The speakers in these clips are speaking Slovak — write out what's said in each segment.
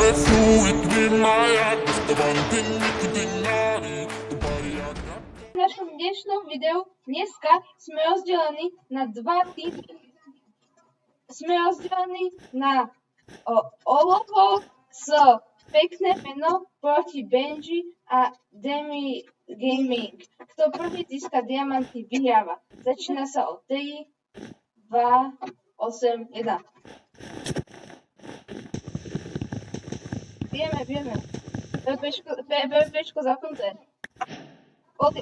V našom dnešnom videu dneska sme rozdelení na dva týmy. Sme rozdelení na Olovo s pekné meno proti Benji a Demi Gaming. Kto prvý získa diamanty, vyhráva. Začína sa o 3, 2, 8, 1. Vieme. PvPčko zapnuté. Oli,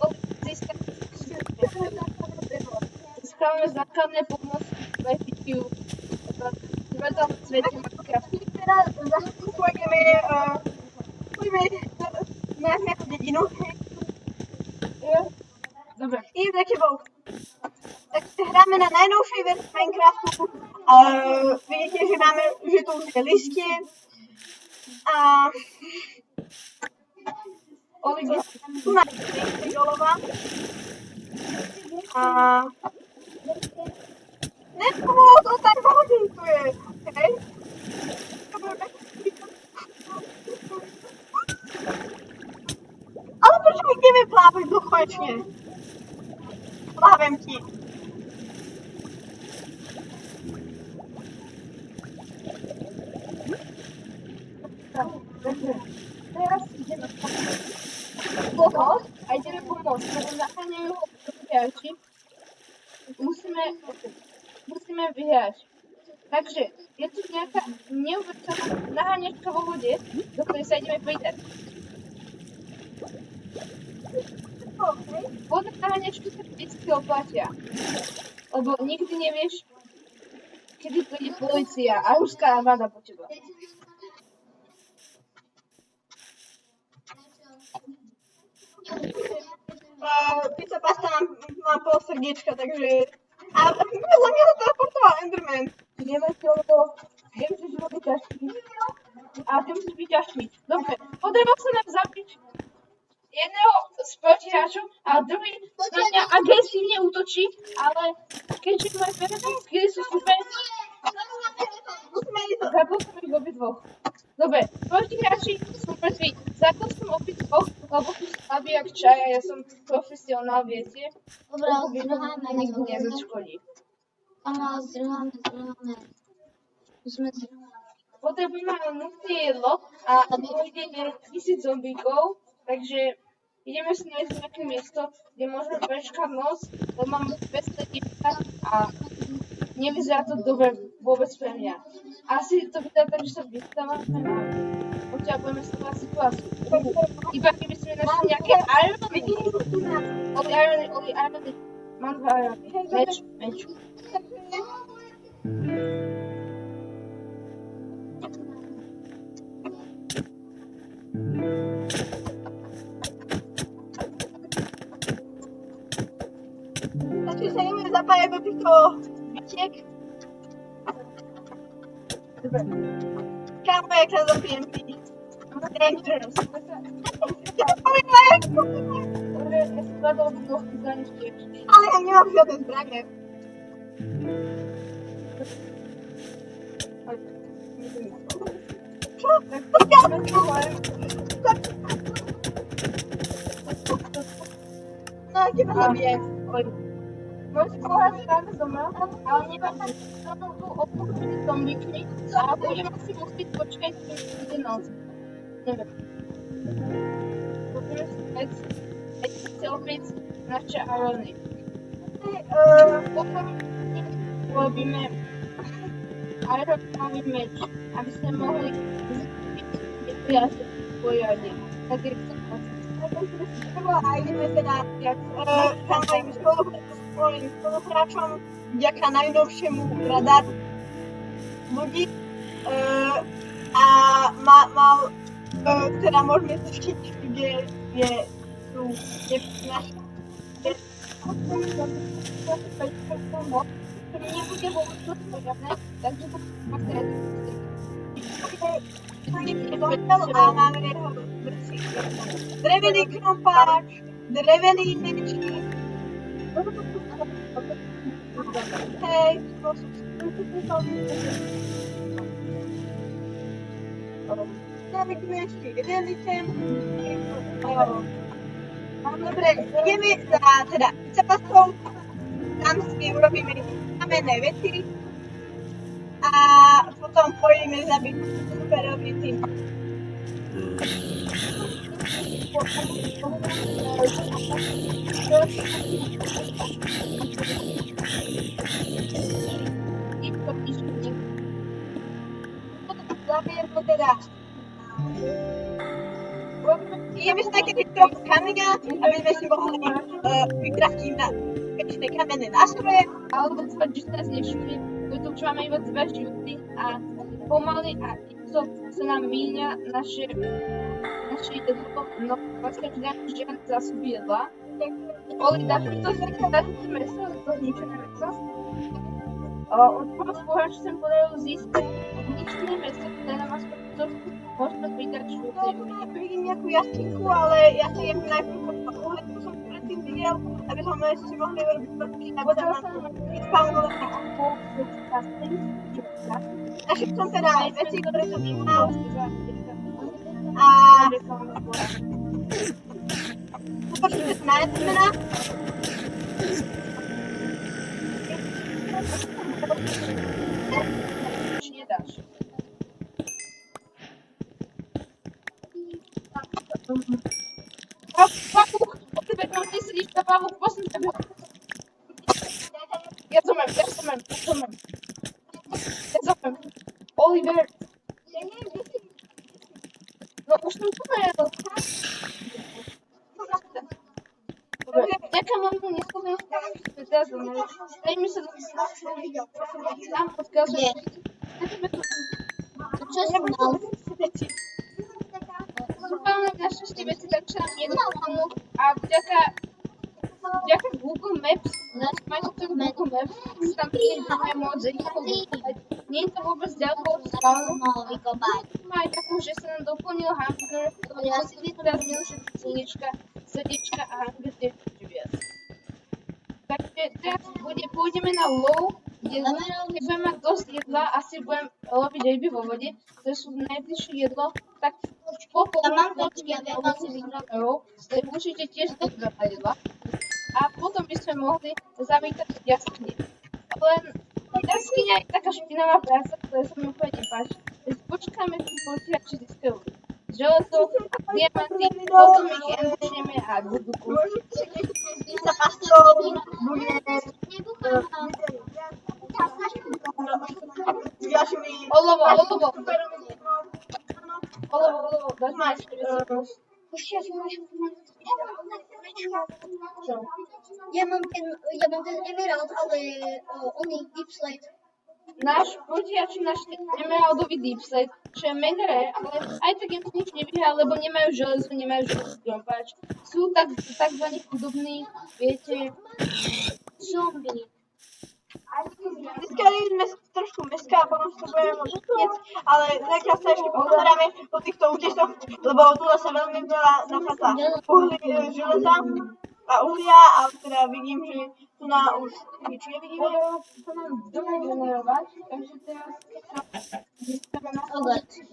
získávame základné pomoci PvPčku. Svetím Teraz pôjdeme na nejakú dedinu. Dobre. Idem za tebou. Tak hráme na najnovšej verzii Minecraftu. Vidíte, že tu už je listie. A tu máte olova. A nepomôcť, on tak hodín tu je. Hej? Ale prečo mi ideme plávať dokonečne? Plávem ti. Teraz ideme pomôcť a ideme pomôcť, lebo zacháňajú ho hráči. Musíme vyhrať. Takže je tu nejaká neuveriteľná naháňačka vo vode, do ktorej sa ideme pridať. Vodné naháňačky sa vždycky oplatia, lebo nikdy nevieš, kedy príde polícia a ruská armáda po teba. Pizza pasta má pol srdiečka, takže... A podľa mňa ho teleportoval Enderman. Neviem, lebo viem, že život je ťažký. A ty musíš byť ťažký. Dobre, podarilo sa nám zabiť jedného z protihráčov a druhý na mňa agresívne útočí, ale keďže moje PvP skilly sú super, zabil som ich obidvoch. Dobre, protihráči sú mŕtvi. Zabil som obidvoch, lebo sú slabí jak čaj a ja som profesionál, viete? Dobre, zdrháme. Nikto nezaškodí. Áno, zdrháme. Musíme zdrháme. Potrebujeme nutné jedlo a pôjdeme 1000 zombíkov, takže ideme si nájsť nejaké miesto, kde môžeme prečkať noc, lebo mám 200 dívka a nevyzerá to dobre vôbec pre mňa. Asi to vyzerá tak, že sa vystávame a potiaľ sa situáciu. Iba keby sme našli nejaké irony. Oli irony. Mám 2 irony. Meč. Stačí sa ideme zapájať do týchto bytiek. Dobre. Kámo, jak sa zapijem ty. Dangerous. Ja to poviem na jačku. Dobre, ja som zadal do dvoch zbraní tiež. Ale ja nemám žiadne zbranie. Čo? Poďme čúvaj. No, ja teba zabijem. Môžete pohľadať ráno doma, ale nevadí. Toto tu obklúčili zombíkmi a budeme si musieť počkať, kým bude noc. Neviem. Budeme si chcel opäť naše arony. Potom urobíme ironový meč, aby sme mohli vyjazdiť poriadne. Tak je to A ideme teda tam mojim spoluhráčom vďaka najnovšiemu radaru ľudí a teda môžeme zistiť, kde je tu naša ktorý nebude vôbec poriadne, takže to máte a máme jeho vrci. Drevený knopáč, drevený mečky. Hej, to sú navykujeme ešte jeden item. Dobre, ideme teda za paskou, tam si urobíme kamenné veci a potom pôjdeme zabiť superový tým. Zabijeme teda. Ideme si také trochu kameňa, aby sme si mohli vykraftiť na pečné kamenné nástroje. Alebo dúfať, že teraz nešli, preto už máme iba 2 životy a pomaly a to sa nám míňa naše jedlo, no vlastne už nemáme žiadne zásoby jedla. Oli, dáš mi to meso, to zničené meso? Od toho spôhľa, čo som podaril získať zničené meso, ktoré nám aspoň trošku možno pridať žlutej. Vidím nejakú jaskynku, ale ja si jem najprv uhlie, čo som predtým videl, aby sme si mohli robiť vrtky na voda na vyspávnovať na Našli som teda aj veci, ktoré som nemal. A počujte sa na jedmena. Už nedáš. Pavúk, od tebe tam nesedíš na pavúk, posun tebe. Ja zomem. Oliver. No už som to najedol. Dobre, ďakujem vám tu neschodným teraz zomem. Dajme sa do tam odkazu. Čo som mal? Zúfalne našťastie veci, tak sa nám nedostanú a vďaka Google Maps, náš majiteľ Google Maps, sa tam budeme môcť rýchlo vykopať. Nie je to vôbec ďaleko od spawnu. Má aj takú, že sa nám doplnil hamburger, ja si teraz minúšek srdiečka a hamburger tiež viac. Takže teraz pôjdeme na low, kde keď budem mať dosť jedla, asi budem loviť ryby vo vode, ktoré sú najbližšie jedlo, tak potom ovoci výhľadov, ktoré určite tiež dosť veľa jedla. A potom by sme mohli zavítať jaskyne. Len jaskyňa je taká špinavá práca, ktorá sa mi úplne nepáči. Počkáme, kým počítači získajú železo, diamanty, potom ich embušneme a guduku. Sa pastou budeme s ďalšími... Olovo, dáš ma ešte Ja mám ten emerald, ale oný deep slate. náš počítač našli emeraldový deep slate, čo je mega rare, ale aj tak im to nič nevyhrá, lebo nemajú železo drompáč. Sú takzvaní chudobní, viete, Zombie. Získali sme trošku meska a potom sa budeme môcť utiecť, ale zatiaľ sa ešte pozeráme po týchto útesoch, lebo tu sa veľmi veľa nachádza železa a uhlia, ale teda vidím, že tu na už nič nevidíme. to nám dogenerovať, takže teraz získame na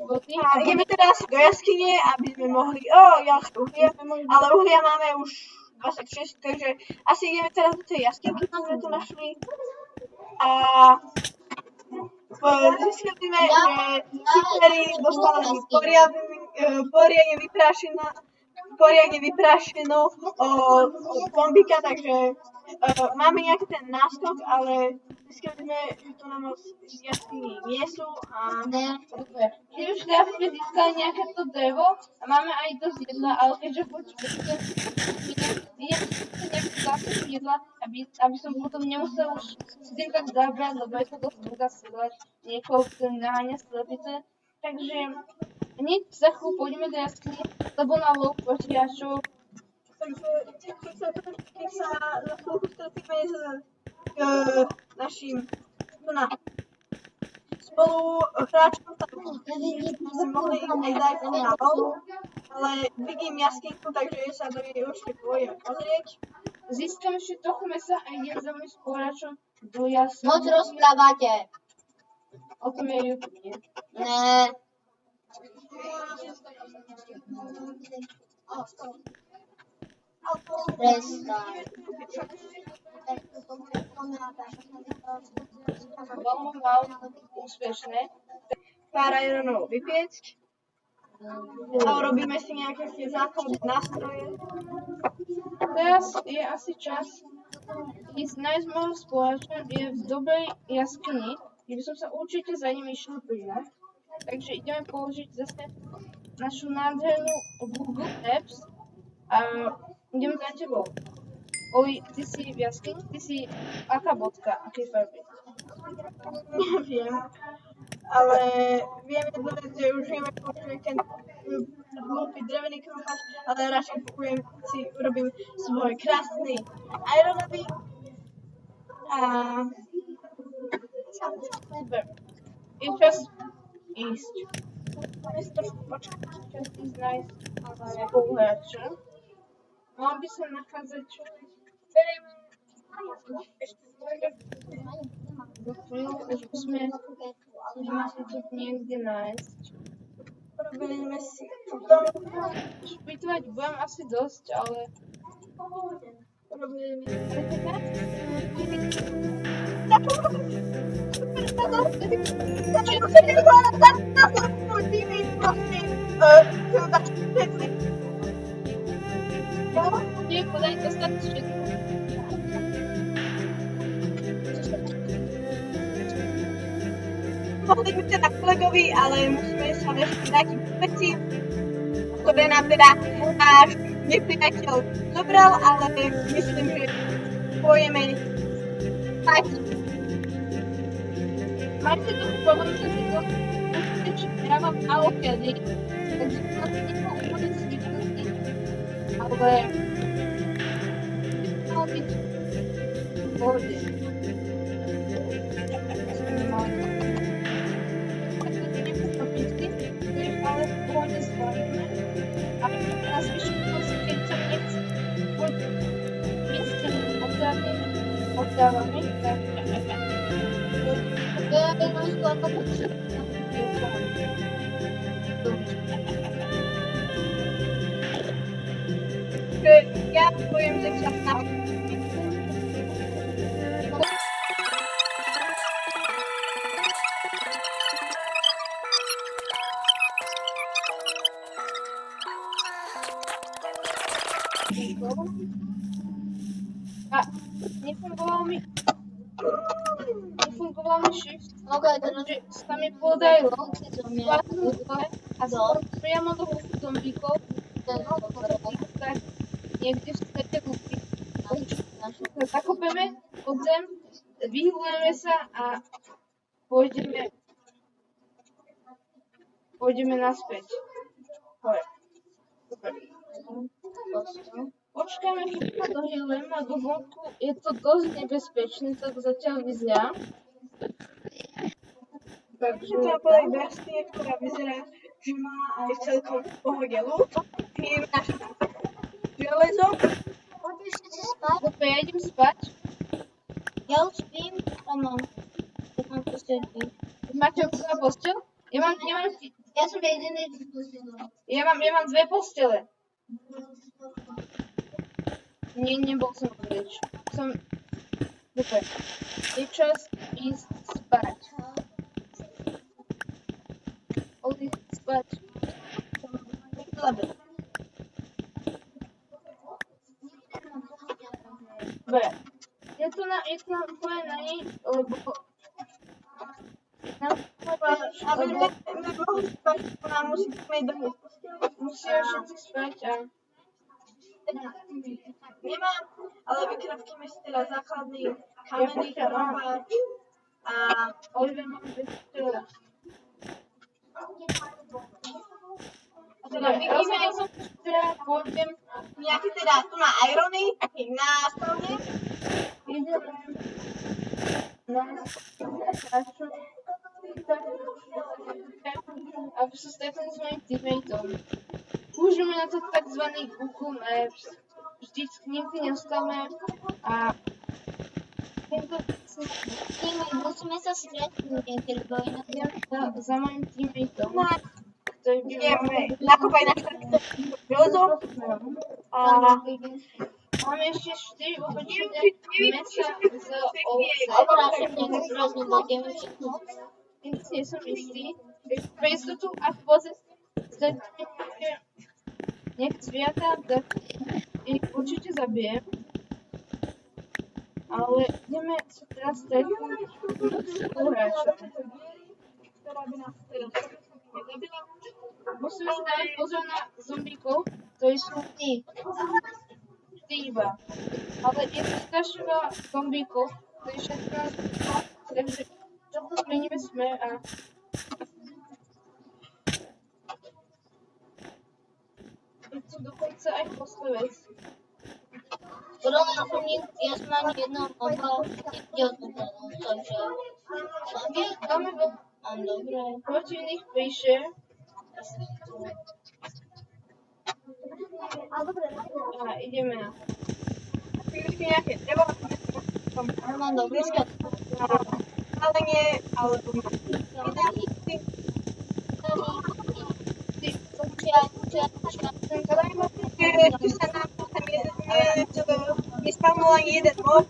boty. A ideme teda asi do jaskyne, aby sme mohli, ďalšie uhlie, ale uhlia máme už 26, takže asi ideme teraz do tej jaskyňky, ktorú sme tu našli. A zistili sme, že Cyphery dostali poriadne vyprášenú zombika, takže máme nejaký ten náskok, ale zistili sme, že to nám z jaskyni nie sú a... Dobre, keď už teraz sme získali nejaké to drevo a máme aj dosť jedla, ale keďže počujete, idem si nejakú zásobu jedla, aby som potom nemusel už si tým tak zabrať, lebo je to dosť dlhá sledovať niekoho, ktorý naháňa slepice. Takže hneď za chvíľu pôjdeme do jaskyne, lebo na low počítačov. Takže keď sa za chvíľku stretíme s našim spoluhráčom, tak sme mohli aj dať na low, ale vidím jaskynku, takže sa do nej určite pôjdem pozrieť. Získam ešte trochu mesa a idem za môjim spoluhráčom do jaskyne. Moc rozprávate. O tom je YouTube, nie? Ne. Restart. Veľmi málo úspešné. Pár ironov vypiecť. A urobíme si nejaké tie základné nástroje. Teraz je asi čas ísť nájsť môjho spoluča, je v dobrej jaskyni, kde by som sa určite za ním išiel pridať. Takže ideme použiť zase našu nádhernú Google Apps a idem za tebou. Oli, ty si v jaskyni? Ty si aká bodka? Akej farby? Neviem. Ale viem jednu vec, že už vieme použiť ten hlúpy drevený krumpáč, ale radšej urobím svoj krásny ironový a Super. Je čas ísť. máme si trošku počkať. Čas ísť nájsť spoluhráča. Mal by sa nachádzať čo? Berieme ešte Za chvíľu už musíme si to niekde nájsť. urobíme si dom, Špitovať budem asi dosť, ale urobíme nie, podaj dostať všetko. mohli byť na kolegovi, ale musíme sa ešte nejakým veci, ktoré nám teda náš nepriateľ zobral, ale myslím, že pôjdeme tak. Máte tu problém, že si to ja mám málo kedy, takže to nemohol úplne zvyknutý, ale malo byť v pohode. Ale v pohode zvládneme a na zvyšku keď sa nechce buď byť s tým oddávami, tak Ja by som skôr potrebovala. Ja poviem, že čas na a nefungoval mi shift, Ok, teraz takže sa mi podarilo zomiať. kliknúť dole a som priamo do zombíkov, tak niekde v strede lúky. Zakopeme pod zem, vyhľujeme sa a pôjdeme naspäť. Hore. Super. Počkáme, kým sa dohýlujeme a do vonku je to dosť nebezpečné, tak zatiaľ vyzerá. Takže to povedať bestie, ktorá vyzerá, že má aj celkom v pohode lúk. Pijeme naše železo. Poďme všetci spať. dobre, ja idem spať. Ja už spím. Tam mám postelky. Máte na posteľ? Ja som jediný z postelky. Ja mám dve postele. Nebol som preč. Dobre. Je čas ísť spať. Odísť spať. Dobre. Je to na úplne na nej, lebo Aby sme mohli spať, nám musíme ísť domov. musia všetci spať a Nemám, ale vykraftíme si teda základný kamenný krumpáč a Oliver mám bez postele. teda vidíme Ja som teda pôjdem nejaký teda tu na irony, taký nástrojne. ideme na našu aby sa stretli s mojim teammateom. Použijeme na to tzv. Google Maps. Nikdy neostávame a Musíme sa stretnúť niekedy, bo inak idem za mojim teammateom. No, to je ideme nakopať na štvrtku železo a máme ešte 4 obyčajné mesa z Alebo ovce. našim nejakým rôznym budeme všetko. Nic nie som istý. Pre istotu, ak stretneme nejaké zviatá, tak ich určite zabijem. Ale ideme sa teraz stretnúť spoluhráčom. ktorá by nás teraz nezabila. Musíme si dávať pozor na zombíkov, ktorí sú tí iba. Ale je to strašne veľa zombíkov, ktorí všetko nás takže trochu zmeníme smer a je tu dokonca aj poslevec. Podľa mňa som ja som ani jednou moba neodpovedal, takže Máme veľa dobre. protivných píše a ideme na Vždycky nejaké drevo, Mám dobrý skat. ale nie, ale ešte sa nám tam nespavnul ani jeden mob.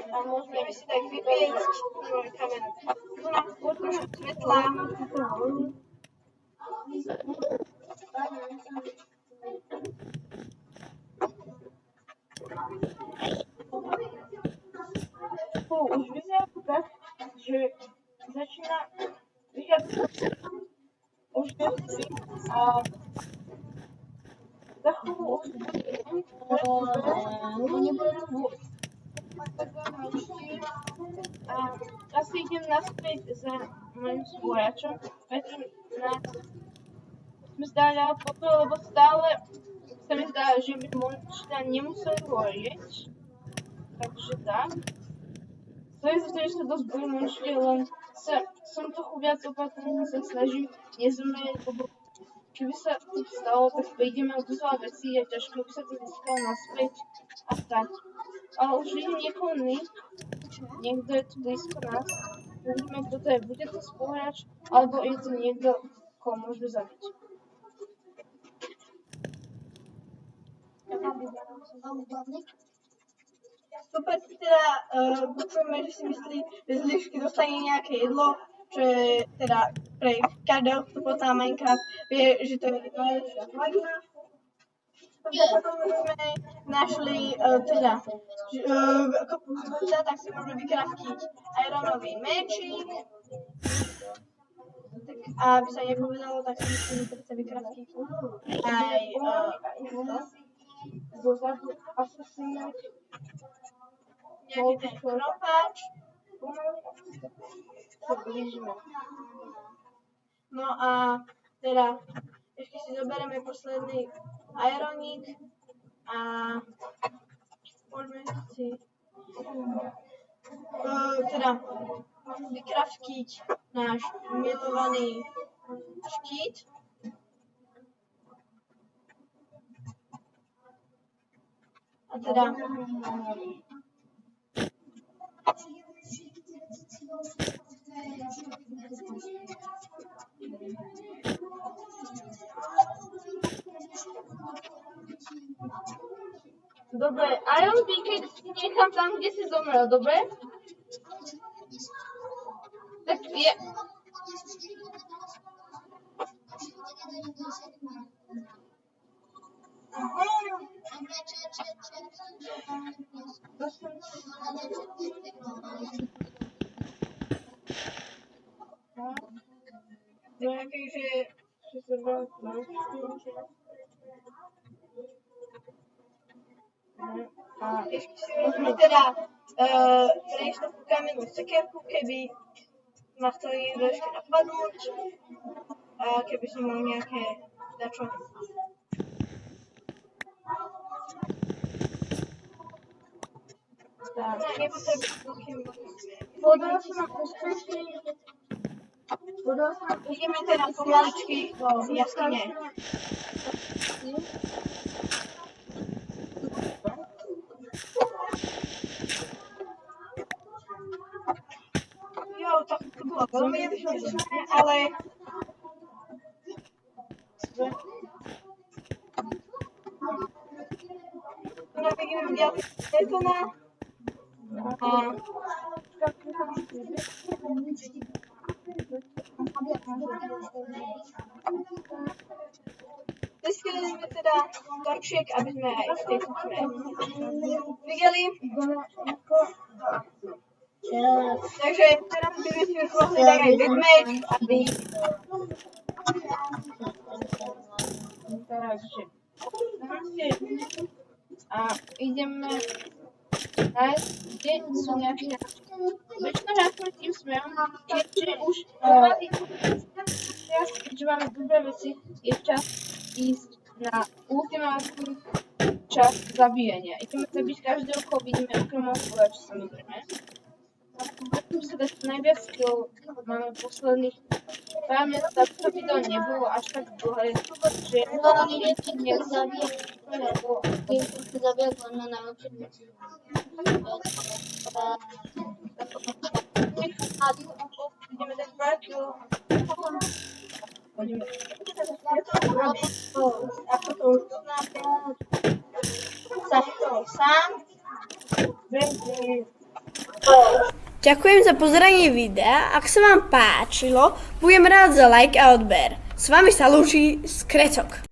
A môžeme si tak vypieť kamen. Tu nám skôr trošku svetla. Už vyzerá to tak, že začína vychádzať už noci a za chvíľu už a asi idem naspäť za mojim spoluhráčom, pretože nás sme stále potom, lebo stále sa mi zdá, že by možno nemuseli horieť. Takže tak. To je za to, že sa dosť bojím monšky, len som trochu viac opatrný, sa snažím nezomrieť, lebo keby sa to stalo, tak prídeme o dosť veci a ťažko by sa to získalo naspäť a tak. Ale už vidím niekoho niekto je tu blízko nás. Uvidíme, kto to je. Bude to spoluhráč, alebo je to niekto, koho môžeme zabiť. Super, teda dúfame, že si myslí, že z líšky dostane nejaké jedlo, čo je teda pre každého, kto pozná Minecraft, vie, že to je najlepšia hladina. Potom sme našli teda kopu zlata, tak si môžeme vykraftiť ironový mečík. A aby sa nepovedalo, tak si musíme predsa vykraftiť aj Zozadu asasína. nejaký ten kropáč. Sa blížime. No a teda ešte si zoberieme posledný ironík a môžeme si teda vykraftiť náš milovaný štít. A teda Dobre, Iron Picket si nechám tam, kde si zomrel, dobre? Tak je... takže A Ešte si môžeme teda prejsť takú kamennú sekierku, keby ma chceli niekto ešte napadnúť. Keby som mal nejaké dačo. Nepotrebujem. Ideme teda pomaličky do jaskyne. Jo, tak to bolo veľmi nebezpečné, ale... Tu vidíme viac betona. Získali sme teda torčiek, aby sme aj v tejto čme videli. Takže teraz by sme si už mohli dať aj deathmatch, aby... takže a ideme nájsť, kde sú nejaké väčšinou rátame tým smerom, keďže už keďže máme dobré veci, je čas ísť na ultimátny čas zabíjania. Ideme zabiť každého, koho vidíme okrem osvojača, samozrejme. Musím sa dať najviac skill, máme posledných pár minút, aby to video nebolo až tak dlhé, že zabijak na najlepšie veci. ideme dať pár kill. Poďme. Ako to už poznáte, sa to sám. Ďakujem za pozeranie videa. Ak sa vám páčilo, budem rád za like a odber. S vami sa lúči Skrecok.